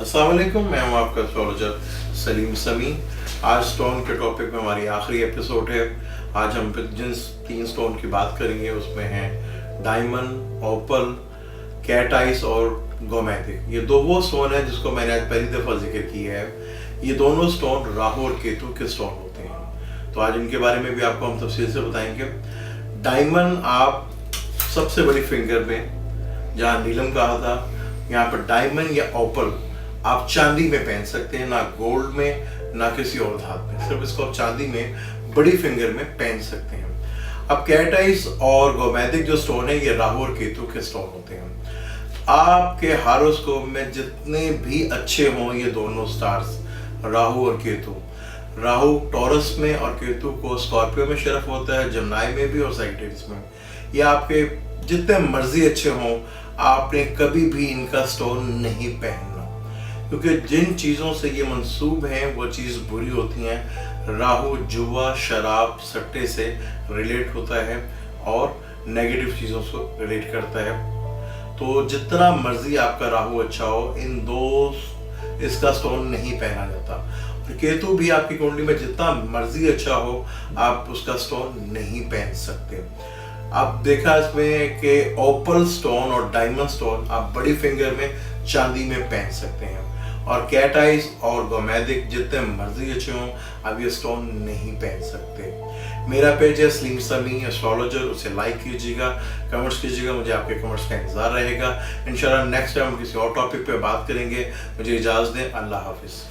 अस्सलाम वालेकुम, मैं हूं आपका एस्ट्रोलॉजर सलीम समी। आज स्टोन के टॉपिक में हमारी आखिरी एपिसोड है। आज हम जिन 3 स्टोन की बात करेंगे उसमें हैं डायमंड, ओपल, कैट आइस और गोमेटिक। ये वो स्टोन है जिसको मैंने आज पहली दफ़ा जिक्र किया है। ये दोनों स्टोन राहु और केतु के स्टोन होते हैं, तो आज इनके बारे में भी आपको हम तफसील से बताएंगे। डायमंड आप सबसे बड़ी फिंगर में, जहाँ नीलम कहा था, यहाँ पर डायमंड या ओपल आप चांदी में पहन सकते हैं, ना गोल्ड में ना किसी और धातु में, सिर्फ इसको आप चांदी में बड़ी फिंगर में पहन सकते हैं। अब कैट आइस और गोमेटिक जो स्टोन है ये राहु और केतु के स्टोन होते हैं। आपके हारोस्कोप में जितने भी अच्छे हों ये दोनों स्टार्स, राहु और केतु, राहु टॉरस में और केतु को स्कॉर्पियो में शरफ होता है, जमनाई में भी और सैजिटेरियस में। ये आपके जितने मर्जी अच्छे हों आपने कभी भी इनका स्टोन नहीं पहनना, क्योंकि जिन चीज़ों से ये मंसूब हैं वो चीज़ बुरी होती हैं। राहु जुआ, शराब, सट्टे से रिलेट होता है और नेगेटिव चीज़ों से रिलेट करता है। तो जितना मर्जी आपका राहु अच्छा हो, इन दो इसका स्टोन नहीं पहना जाता। और केतु भी आपकी कुंडली में जितना मर्जी अच्छा हो आप उसका स्टोन नहीं पहन सकते। आप देखा इसमें कि ओपल स्टोन और डायमंड स्टोन आप बड़ी फिंगर में चांदी में पहन सकते हैं, और कैट आइस और गोमेटिक जितने मर्जी अच्छे हों आप ये स्टोन नहीं पहन सकते। मेरा पेज है सलीम समी एस्ट्रोलॉजर, उसे लाइक कीजिएगा, कमेंट्स कीजिएगा, मुझे आपके कमेंट्स का इंतजार रहेगा। इंशाल्लाह नेक्स्ट टाइम हम किसी और टॉपिक पे बात करेंगे। मुझे इजाज़त दें, अल्लाह हाफिज़।